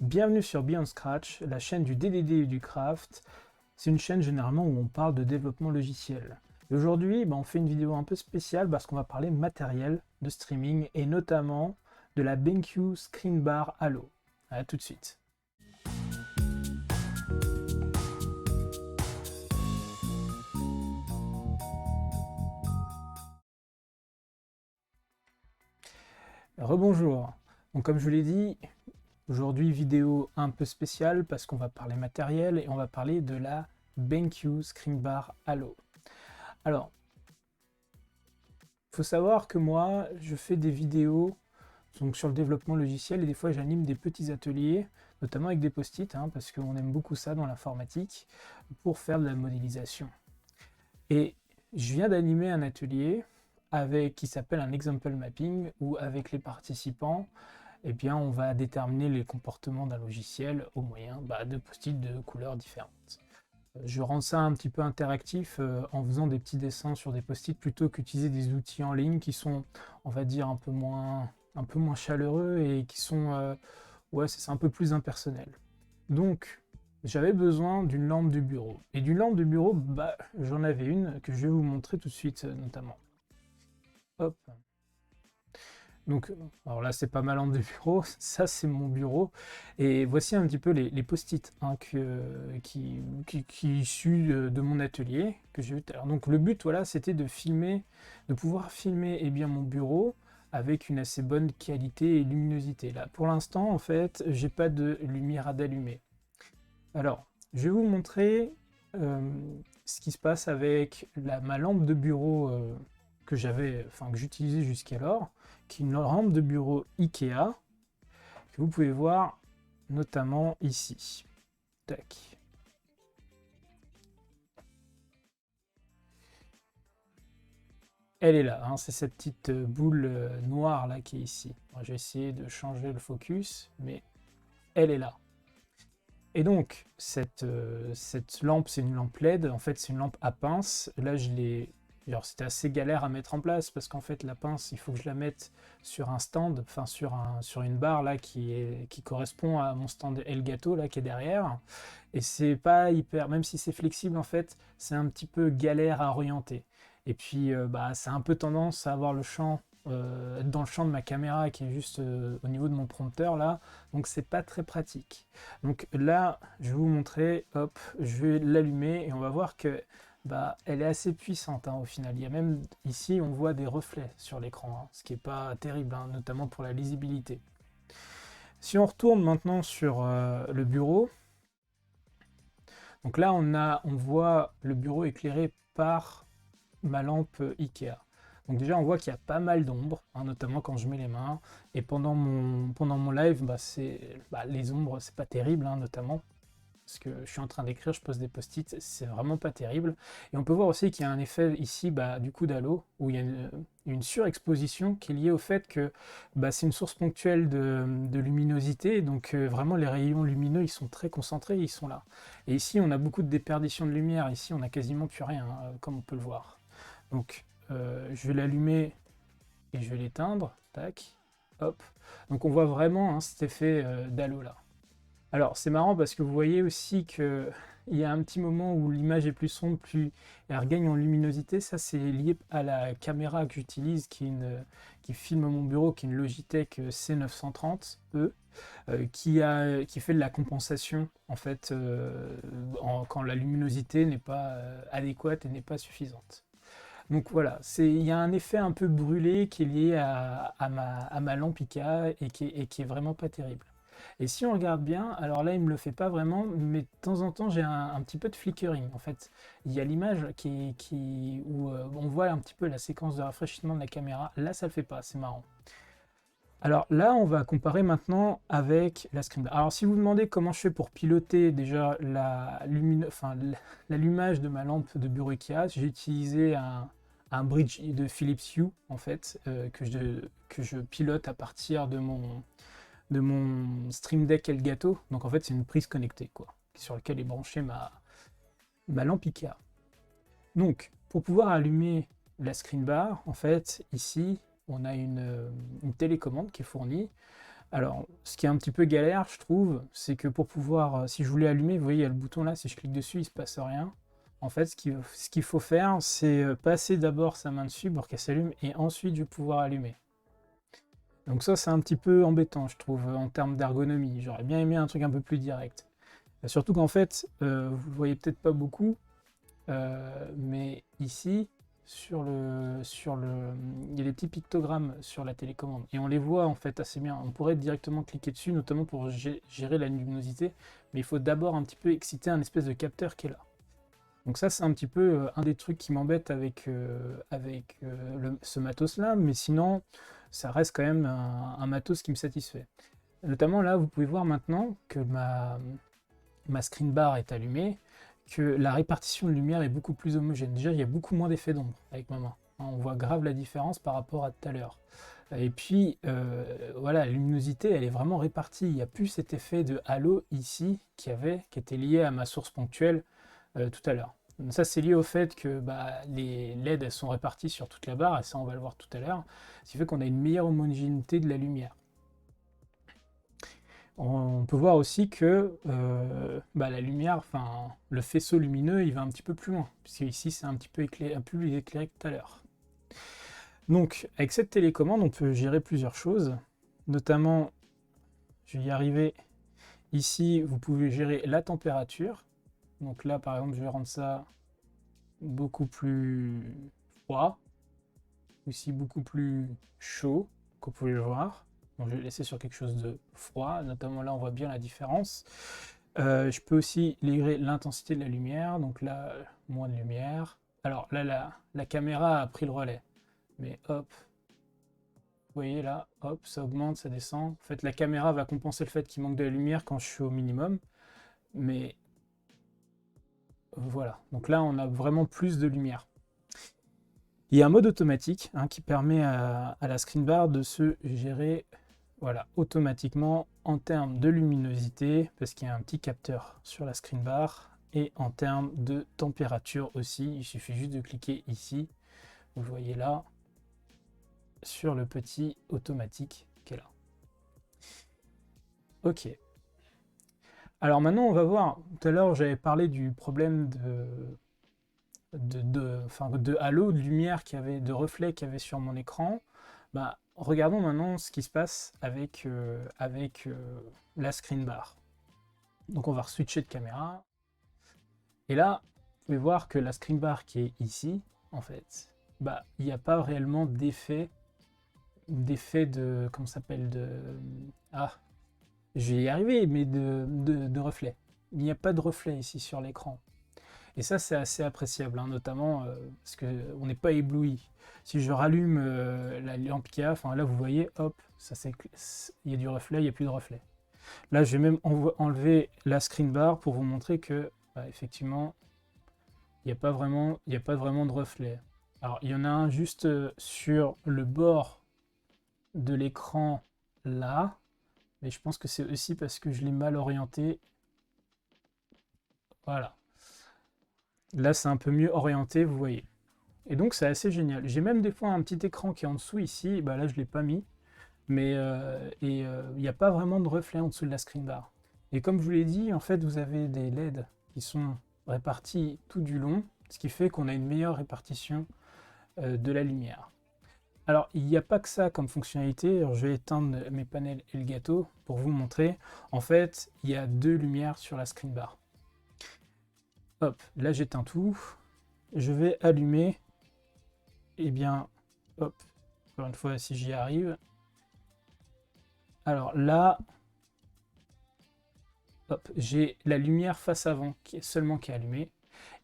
Bienvenue sur Beyond Scratch, la chaîne du DDD et du craft. C'est une chaîne généralement où on parle de développement logiciel. Et aujourd'hui, on fait une vidéo un peu spéciale parce qu'on va parler matériel de streaming et notamment de la BenQ Screen Bar Halo. A tout de suite. Rebonjour. Donc comme je vous l'ai dit, aujourd'hui vidéo un peu spéciale parce qu'on va parler matériel et on va parler de la BenQ Screen Bar Halo. Alors, il faut savoir que moi, je fais des vidéos donc sur le développement logiciel et des fois j'anime des petits ateliers, notamment avec des post-it, parce qu'on aime beaucoup ça dans l'informatique, pour faire de la modélisation. Et je viens d'animer un atelier qui s'appelle un example mapping, où avec les participants, on va déterminer les comportements d'un logiciel au moyen de post-it de couleurs différentes. Je rends ça un petit peu interactif en faisant des petits dessins sur des post-it plutôt qu'utiliser des outils en ligne qui sont, on va dire, un peu moins chaleureux et qui sont, c'est un peu plus impersonnel. Donc, j'avais besoin d'une lampe de bureau. Et d'une lampe de bureau, j'en avais une que je vais vous montrer tout de suite, notamment. Hop. Donc, alors là, c'est pas ma lampe de bureau, ça c'est mon bureau. Et voici un petit peu les post-it qui issus de mon atelier que j'ai eu tout à l'heure. Donc le but, voilà, c'était de pouvoir filmer mon bureau avec une assez bonne qualité et luminosité. Là, pour l'instant, en fait, j'ai pas de lumière d'allumer. Alors, je vais vous montrer ce qui se passe avec ma lampe de bureau que j'utilisais jusqu'alors, qui est une lampe de bureau Ikea, que vous pouvez voir notamment ici. Tac. Elle est là, c'est cette petite boule noire là qui est ici. Moi, j'ai essayé de changer le focus, mais elle est là. Et donc, cette lampe, c'est une lampe LED, en fait c'est une lampe à pince. Là, alors c'était assez galère à mettre en place parce qu'en fait la pince, il faut que je la mette sur un stand, sur une barre là qui correspond à mon stand Elgato là qui est derrière. Et c'est pas hyper, même si c'est flexible en fait, c'est un petit peu galère à orienter. Et puis c'est un peu tendance à avoir le champ dans le champ de ma caméra qui est juste au niveau de mon prompteur là, donc c'est pas très pratique. Donc là, je vais vous montrer, hop, je vais l'allumer et on va voir que elle est assez puissante au final. Il y a même ici, on voit des reflets sur l'écran, ce qui est pas terrible, notamment pour la lisibilité. Si on retourne maintenant sur le bureau, donc là on voit le bureau éclairé par ma lampe Ikea. Donc déjà on voit qu'il y a pas mal d'ombres, notamment quand je mets les mains. Et pendant mon live, les ombres c'est pas terrible, notamment parce que je suis en train d'écrire, je pose des post-it, c'est vraiment pas terrible. Et on peut voir aussi qu'il y a un effet ici du coup d'halo, où il y a une surexposition qui est liée au fait que c'est une source ponctuelle de luminosité, donc vraiment les rayons lumineux ils sont très concentrés, ils sont là. Et ici on a beaucoup de déperdition de lumière, ici on a quasiment plus rien, comme on peut le voir. Donc je vais l'allumer et je vais l'éteindre, tac, hop. Donc on voit vraiment cet effet d'halo là. Alors c'est marrant parce que vous voyez aussi qu'il y a un petit moment où l'image est plus sombre, plus elle regagne en luminosité. Ça c'est lié à la caméra que j'utilise qui filme mon bureau, qui est une Logitech C930E, qui fait de la compensation en fait quand la luminosité n'est pas adéquate et n'est pas suffisante. Donc voilà, il y a un effet un peu brûlé qui est lié à ma lampe Ikea et qui est vraiment pas terrible. Et si on regarde bien, alors là il me le fait pas vraiment, mais de temps en temps j'ai un petit peu de flickering. En fait, il y a l'image où on voit un petit peu la séquence de rafraîchissement de la caméra. Là ça le fait pas, c'est marrant. Alors là on va comparer maintenant avec la screen bar. Alors si vous me demandez comment je fais pour piloter déjà l'allumage de ma lampe de bureau Ikea, j'ai utilisé un bridge de Philips Hue en fait, que je pilote à partir de mon Stream Deck Elgato. Donc en fait c'est une prise connectée sur laquelle est branchée ma lampe Ikea. Donc pour pouvoir allumer la screen bar, en fait ici on a une télécommande qui est fournie. Alors, ce qui est un petit peu galère, je trouve, c'est que pour pouvoir, si je voulais allumer, vous voyez, il y a le bouton là, si je clique dessus, il se passe rien. En fait, ce qu'il faut faire, c'est passer d'abord sa main dessus pour qu'elle s'allume, et ensuite je vais pouvoir allumer. Donc ça, c'est un petit peu embêtant, je trouve, en termes d'ergonomie. J'aurais bien aimé un truc un peu plus direct. Surtout qu'en fait, vous voyez peut-être pas beaucoup, mais ici, il y a des petits pictogrammes sur la télécommande. Et on les voit en fait assez bien. On pourrait directement cliquer dessus, notamment pour gérer la luminosité. Mais il faut d'abord un petit peu exciter un espèce de capteur qui est là. Donc ça, c'est un petit peu un des trucs qui m'embête avec ce matos-là. Mais sinon, ça reste quand même un matos qui me satisfait. Notamment là, vous pouvez voir maintenant que ma screen bar est allumée, que la répartition de lumière est beaucoup plus homogène. Déjà, il y a beaucoup moins d'effets d'ombre avec ma main. On voit grave la différence par rapport à tout à l'heure. Et puis, voilà, la luminosité, elle est vraiment répartie. Il n'y a plus cet effet de halo ici qui était lié à ma source ponctuelle tout à l'heure. Ça, c'est lié au fait que les LED elles sont réparties sur toute la barre, et ça, on va le voir tout à l'heure. Ce qui fait qu'on a une meilleure homogénéité de la lumière. On peut voir aussi que la lumière, enfin le faisceau lumineux, il va un petit peu plus loin, puisque ici c'est un petit peu plus éclairé que tout à l'heure. Donc avec cette télécommande, on peut gérer plusieurs choses, notamment, je vais y arriver, ici vous pouvez gérer la température. Donc là par exemple je vais rendre ça beaucoup plus froid, aussi beaucoup plus chaud, comme vous pouvez le voir. Donc je vais laisser sur quelque chose de froid, notamment là on voit bien la différence. Je peux aussi régler l'intensité de la lumière, donc là, moins de lumière. Alors là, la caméra a pris le relais, mais hop, vous voyez là, hop, ça augmente, ça descend. En fait, la caméra va compenser le fait qu'il manque de la lumière quand je suis au minimum, mais voilà. Donc là, on a vraiment plus de lumière. Il y a un mode automatique qui permet à la screen bar de se gérer automatiquement en termes de luminosité, parce qu'il y a un petit capteur sur la screen bar, et en termes de température aussi. Il suffit juste de cliquer ici, vous voyez là, sur le petit automatique qui est là. Ok. Alors maintenant, on va voir. Tout à l'heure, j'avais parlé du problème de halo, de lumière de reflet qu'il y avait sur mon écran. Regardons maintenant ce qui se passe avec la screen bar. Donc on va switcher de caméra. Et là, vous pouvez voir que la screen bar qui est ici, en fait, il n'y a pas réellement d'effet de, comment ça s'appelle, je vais y arriver, mais de reflet. Il n'y a pas de reflet ici sur l'écran. Et ça, c'est assez appréciable, notamment parce qu'on n'est pas ébloui. Si je rallume la lampe qu'il y a, enfin là, vous voyez, hop, il y a du reflet, il n'y a plus de reflet. Là, je vais même enlever la screen bar pour vous montrer que, effectivement, il n'y a pas vraiment de reflet. Alors, il y en a un juste sur le bord de l'écran là, mais je pense que c'est aussi parce que je l'ai mal orienté. Voilà. Là, c'est un peu mieux orienté, vous voyez. Et donc, c'est assez génial. J'ai même des fois un petit écran qui est en dessous ici. Là, je ne l'ai pas mis. Mais il n'y a pas vraiment de reflet en dessous de la screen bar. Et comme je vous l'ai dit, en fait, vous avez des LED qui sont répartis tout du long, ce qui fait qu'on a une meilleure répartition de la lumière. Alors, il n'y a pas que ça comme fonctionnalité. Alors, je vais éteindre mes panels Elgato pour vous montrer. En fait, il y a deux lumières sur la screen bar. Hop, là j'éteins tout. Je vais allumer. Eh bien, hop, encore une fois, si j'y arrive. Alors là, hop, j'ai la lumière face avant qui est allumée.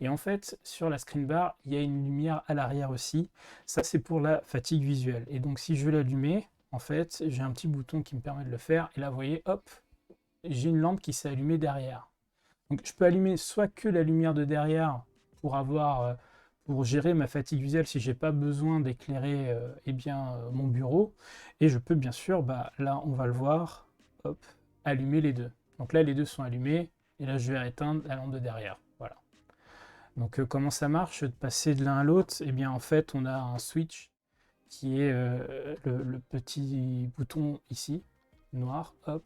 Et en fait, sur la screen bar, il y a une lumière à l'arrière aussi. Ça, c'est pour la fatigue visuelle. Et donc, si je veux l'allumer, en fait, j'ai un petit bouton qui me permet de le faire. Et là, vous voyez, hop, j'ai une lampe qui s'est allumée derrière. Donc, je peux allumer soit que la lumière de derrière pour gérer ma fatigue visuelle si j'ai pas besoin d'éclairer mon bureau. Et je peux bien sûr, là, on va le voir, hop, allumer les deux. Donc là, les deux sont allumés. Et là, je vais éteindre la lampe de derrière. Voilà. Donc comment ça marche de passer de l'un à l'autre? Eh bien en fait on a un switch qui est le petit bouton ici. noir, hop.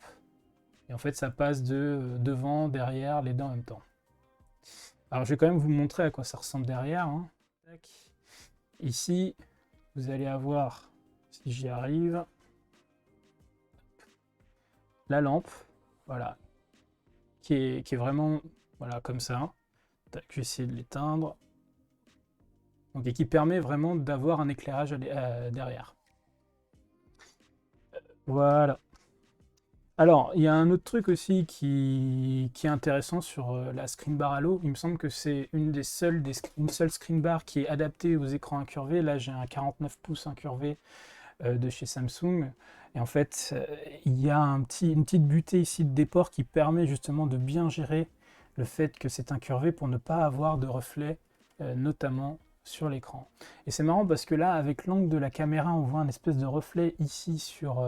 Et en fait, ça passe de devant, derrière, les deux en même temps. Alors, je vais quand même vous montrer à quoi ça ressemble derrière. Hein. Ici, vous allez avoir, si j'y arrive, la lampe, voilà, qui est vraiment, voilà, comme ça. Tac, je vais essayer de l'éteindre. Donc, et qui permet vraiment d'avoir un éclairage derrière. Voilà. Alors, il y a un autre truc aussi qui est intéressant sur la screen bar Halo. Il me semble que c'est une seule screen bar qui est adaptée aux écrans incurvés. Là, j'ai un 49 pouces incurvé de chez Samsung. Et en fait, il y a une petite butée ici de déport qui permet justement de bien gérer le fait que c'est incurvé pour ne pas avoir de reflets, notamment sur l'écran. Et c'est marrant parce que là, avec l'angle de la caméra, on voit un espèce de reflet ici sur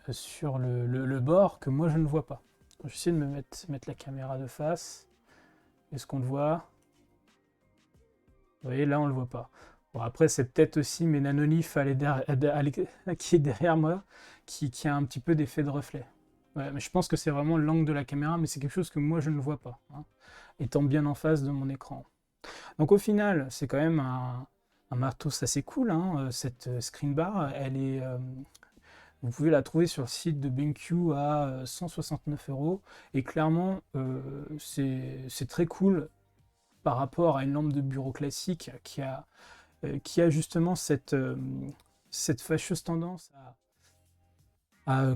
le bord que moi je ne vois pas. J'essaie de mettre la caméra de face. Est-ce qu'on le voit? Vous voyez, là on le voit pas. Bon, après, c'est peut-être aussi mes nanoliths qui est derrière moi qui a un petit peu d'effet de reflet. Ouais, mais je pense que c'est vraiment l'angle de la caméra, mais c'est quelque chose que moi je ne vois pas, hein, étant bien en face de mon écran. Donc au final, c'est quand même un matos assez cool, hein, cette screen bar. Vous pouvez la trouver sur le site de BenQ à 169 €. Et clairement, c'est très cool par rapport à une lampe de bureau classique qui a justement cette fâcheuse tendance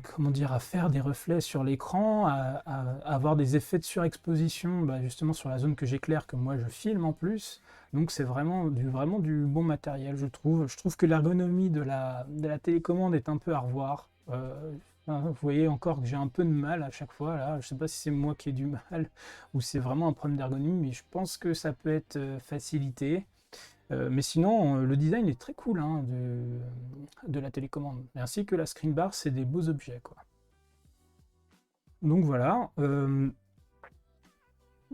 comment dire, à faire des reflets sur l'écran, à avoir des effets de surexposition, bah, justement sur la zone que j'éclaire, que moi je filme en plus. Donc c'est vraiment du bon matériel, je trouve. Je trouve que l'ergonomie de la télécommande est un peu à revoir. Vous voyez encore que j'ai un peu de mal à chaque fois là. Je sais pas si c'est moi qui ai du mal ou c'est vraiment un problème d'ergonomie, mais je pense que ça peut être facilité. Mais sinon, le design est très cool, hein, de la télécommande. Ainsi que la screen bar, c'est des beaux objets, quoi. Donc voilà.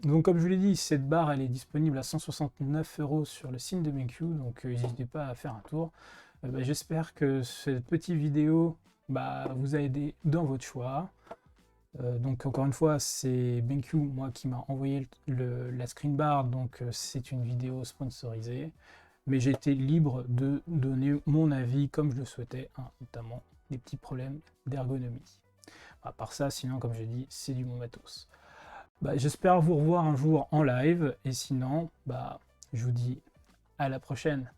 Donc comme je vous l'ai dit, cette barre, elle est disponible à 169 € sur le site de BenQ, donc n'hésitez pas à faire un tour. Bah, j'espère que cette petite vidéo vous a aidé dans votre choix. Donc encore une fois, c'est BenQ, moi, qui m'a envoyé la screen bar, donc c'est une vidéo sponsorisée. Mais j'ai été libre de donner mon avis comme je le souhaitais, hein, notamment des petits problèmes d'ergonomie. À part ça, sinon, comme j'ai dit, c'est du bon matos. J'espère vous revoir un jour en live, et sinon, je vous dis à la prochaine.